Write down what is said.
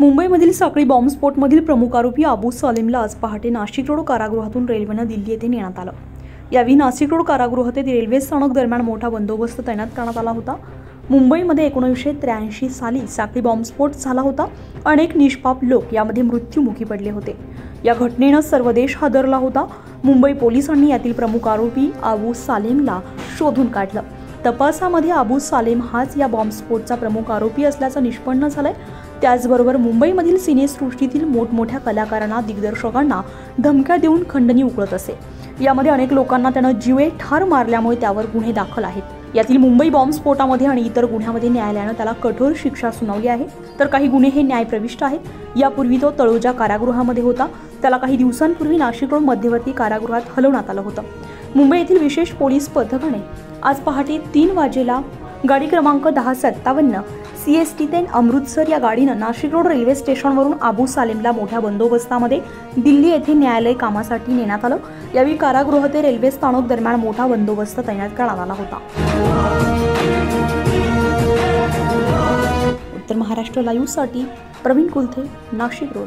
मुंबईमधील साखळी बॉम्बस्फोटमधील प्रमुख आरोपी अबू सालेमला आज पहाटे नाशिक रोड कारागृहातून रेल्वेने दिल्ली येथे नेण्यात आलं। यावेळी नाशिक रोड कारागृह ते रेल्वे स्थानक दरम्यान मोठा बंदोबस्त तैनात करण्यात आला होता। मुंबईमध्ये 1983 साली साखळी बॉम्बस्फोट झाला होता। अनेक निष्पाप लोक यामध्ये मृत्युमुखी पडले होते। या घटनेने सर्व देश हादरला होता। मुंबई पोलिसांनी यातील प्रमुख आरोपी अबू सालेमला शोधून काढलं। तपासामध्ये अबू सालेम हाच या बॉम्बस्फोटचा प्रमुख आरोपी असल्याचं निष्पन्न झालंय। त्याचबरोबर मुंबईमधील सिनेसृष्टीतील मोठमोठ्या कलाकारांना, दिग्दर्शकांना धमक्या देऊन खंडणी उकळत असे। यामध्ये अनेक लोकांना त्यानं जीवे ठार मारल्यामुळे त्यावर गुन्हे दाखल आहेत। यातील मुंबई बॉम्बस्फोटामध्ये आणि इतर गुन्ह्यामध्ये न्यायालयानं त्याला कठोर शिक्षा सुनावली आहे, तर काही गुन्हे हे न्यायप्रविष्ट आहेत। यापूर्वी तो तळोजा कारागृहामध्ये होता। त्याला काही दिवसांपूर्वी नाशिक रोड मध्यवर्ती कारागृहात हलवण्यात आलं होतं। मुंबई येथील विशेष पोलीस पथकाने आज पहाटे 3 वाजेला गाडी क्रमांक 1057 CST ते अमृतसर या गाडीनं नाशिक रोड रेल्वे स्टेशनवरून अबू सालेमला मोठ्या बंदोबस्तामध्ये दिल्ली येथे न्यायालय कामासाठी नेण्यात आलं। यावेळी कारागृह ते रेल्वे स्थानक दरम्यान मोठा बंदोबस्त तैनात करण्यात आला होता। उत्तर महाराष्ट्र लाईव्हसाठी प्रवीण कुलथे, नाशिक रोड।